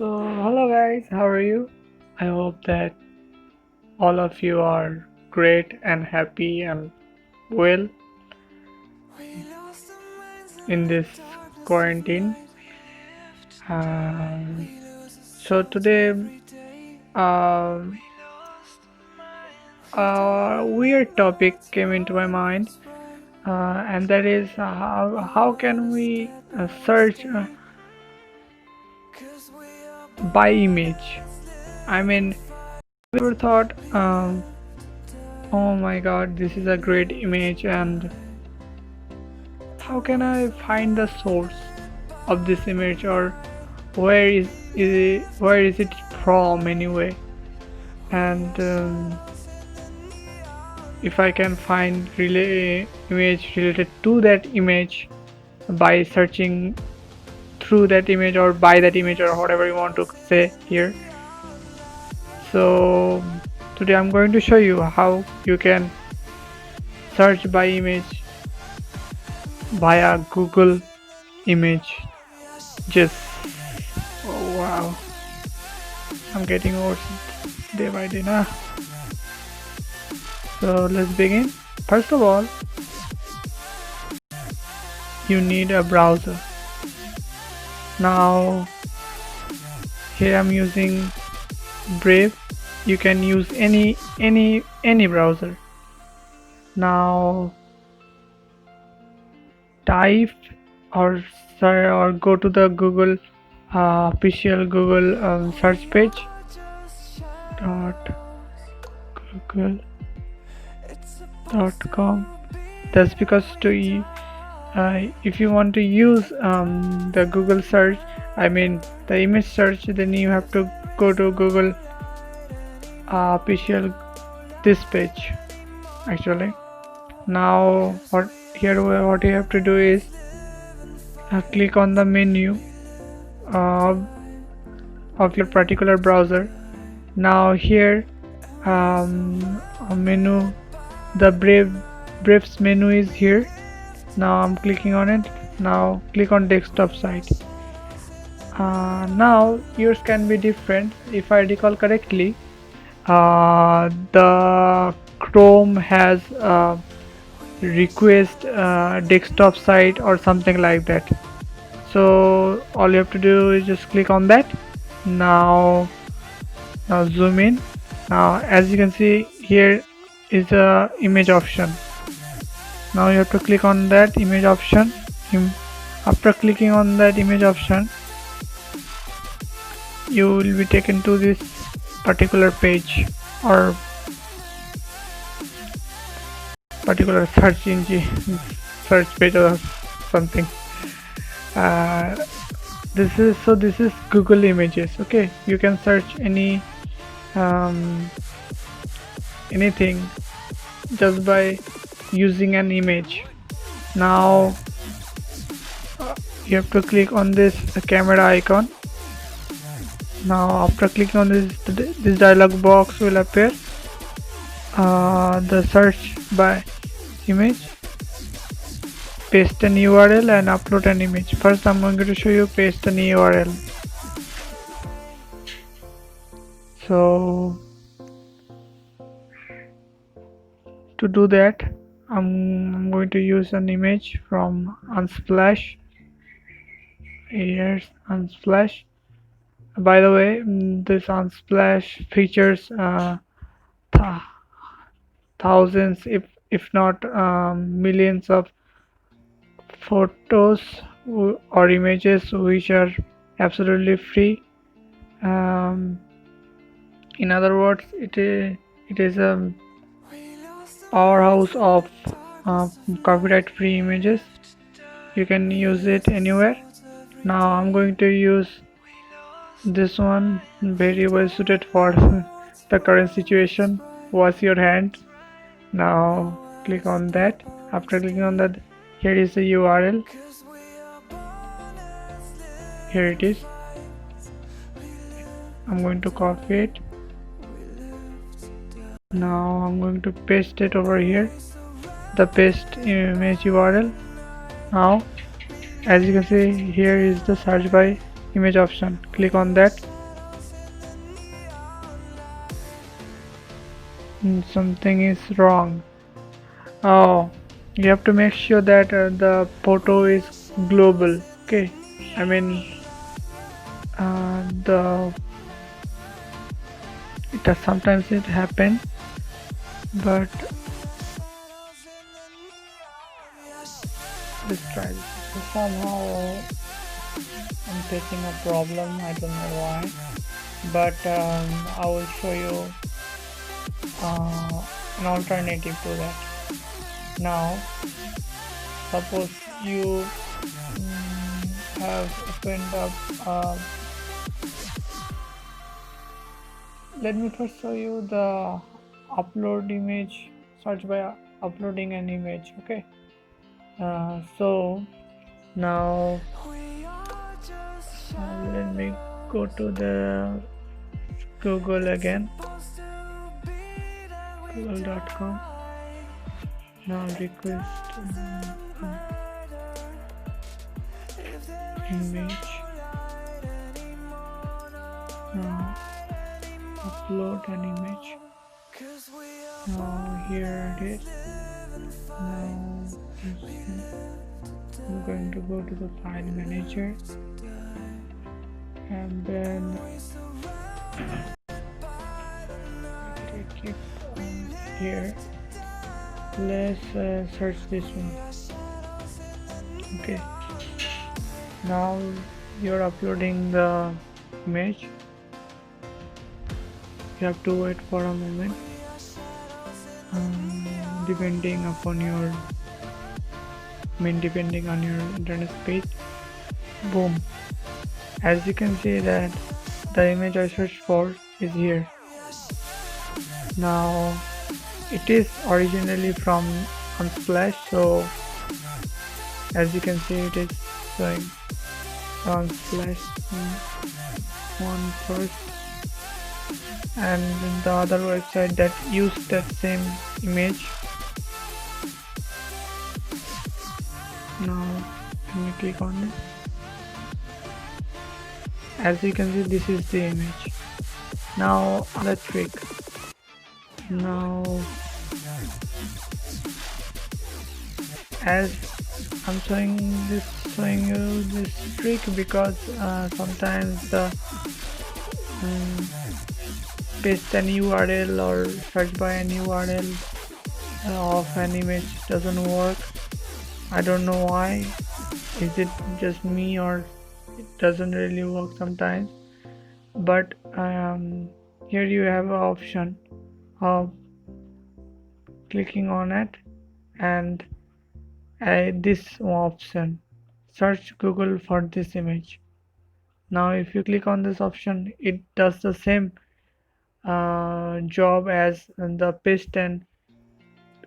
Hello guys, how are you? I hope that all of you are great and happy and well in this quarantine. Um, Today, um, a weird topic came into my mind, and that is how can we search by image? I mean, we ever thought, oh my God, this is a great image, and how can I find the source of this image, or where is it from anyway? And if I can find image related to that image by searching through that image or by that image or whatever you want to say here. So today I'm going to show you how you can search by image via Google image. Just oh wow, I'm getting worse day by day now. So let's begin. First of all, you need a browser. Now here I'm using Brave. You can use any browser. Now type or go to the Google official Google search page. Google.com. That's because if you want to use the Google search, I mean the image search, then you have to go to Google official this page actually. Now what you have to do is click on the menu of your particular browser. Now here a menu, the Brave's menu is here. Now I'm clicking on it. Now click on desktop site. Now yours can be different. If I recall correctly, the Chrome has request desktop site or something like that. So all you have to do is just click on that. Now zoom in. Now as you can see, here is a image option. Now you have to click on that image option. After clicking on that image option, you will be taken to this particular page or particular search engine search page or something. This is Google Images. Okay, you can search anything just by using an image. Now you have to click on this camera icon. Now after clicking on this dialog box will appear. The search by image, paste an URL and upload an image. First I'm going to show you paste an URL. So to do that, I'm going to use an image from Unsplash. Here's Unsplash. By the way, this Unsplash features thousands, if not millions of photos or images which are absolutely free. In other words, it is a powerhouse of copyright free images. You can use it anywhere. Now I'm going to use this one, very well suited for the current situation. Wash your hand. Now click on that. After clicking on that, here is the URL. Here it is. I'm going to copy it. Now I'm going to paste it over here, the paste image URL. Now as you can see, here is the search by image option. Click on that. something is wrong. Oh, you have to make sure that the photo is global. Okay, I mean the it does sometimes it happen, but let's try this. So somehow I'm facing a problem. I don't know why, but I will show you an alternative to that. Now, suppose you have opened up. Let me first show you the upload image. Search by uploading an image. Okay. So now let me go to the Google again. Google.com. Now request image. Now upload an image. Now here it is. Now I'm going to go to the file manager and then take it here. Let's search this one. Okay, now you're uploading the image. You have to wait for a moment, depending on your internet speed. Boom, as you can see that the image I searched for is here. Now it is originally from Unsplash, so as you can see it is showing Unsplash one first, and then the other website that used that same image. Now let me click on it. As you can see, this is the image. Now the trick. Now as I'm showing you this trick because sometimes the paste an URL or search by an URL of an image doesn't work. I don't know why. Is it just me or it doesn't really work sometimes? But here you have an option of clicking on it and this option, search Google for this image. Now if you click on this option, it does the same job as the paste, and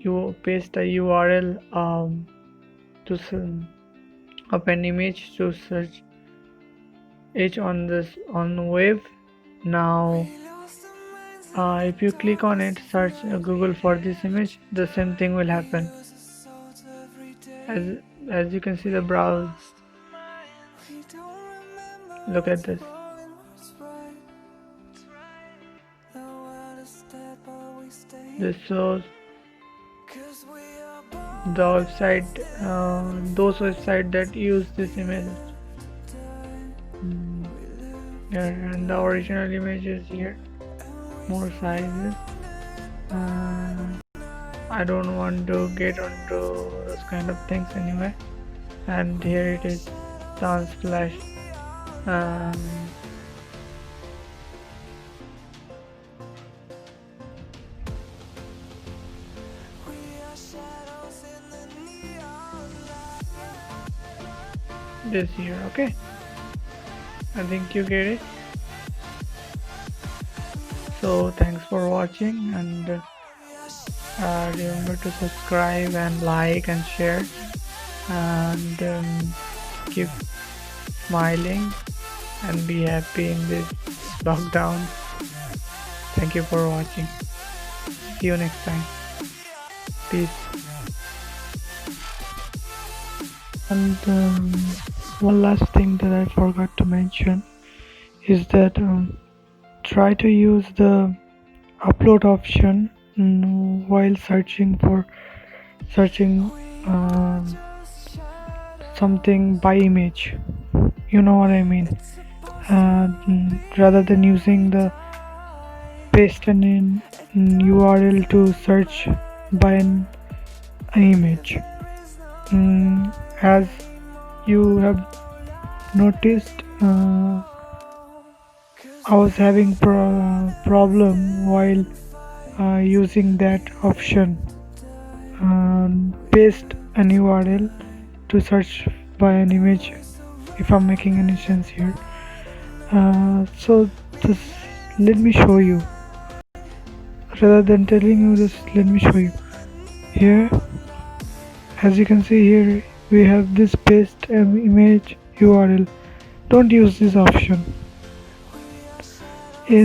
you paste a URL to of an image to search it on the web. Now if you click on it, search Google for this image, the same thing will happen. As you can see the browse, look at this. This shows the website, those websites that use this image. And the original image is here, more sizes. I don't want to get onto those kind of things anyway. And here it is, Unsplash. This here, okay. I think you get it. So thanks for watching, and remember to subscribe and like and share, and keep smiling and be happy in this lockdown. Thank you for watching. See you next time. Peace. And one last thing that I forgot to mention is that try to use the upload option while searching um, something by image. You know what I mean? Rather than using the paste an URL to search by an image. As you have noticed, I was having problem while using that option, paste an URL to search by an image, if I'm making any sense here. So just let me show you. Rather than telling you this, let me show you. Here, as you can see here, we have this paste image URL. Don't use this option.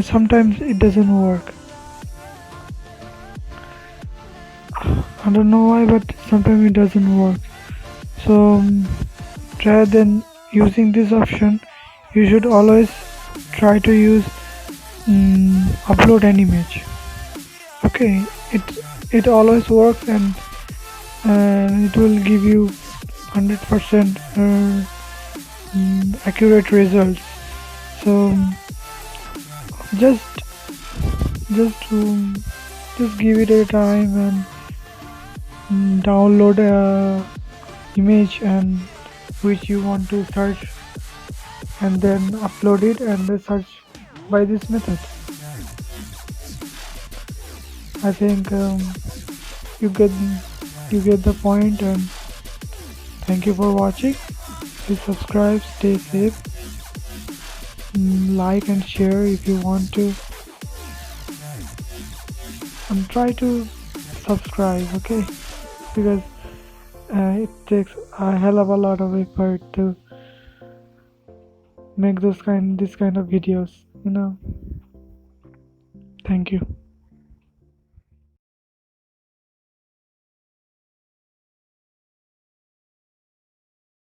Sometimes it doesn't work. I don't know why, but sometimes it doesn't work. So rather than using this option, you should always try to use upload an image. Okay, it always works, and it will give you 100% accurate results. So just just just give it a time and download a image and which you want to search, and then upload it and search by this method. I think you get you get the point, and thank you for watching. Please subscribe, stay safe, like and share if you want to, and try to subscribe, okay? Because it takes a hell of a lot of effort to make this kind of videos, you know. Thank you.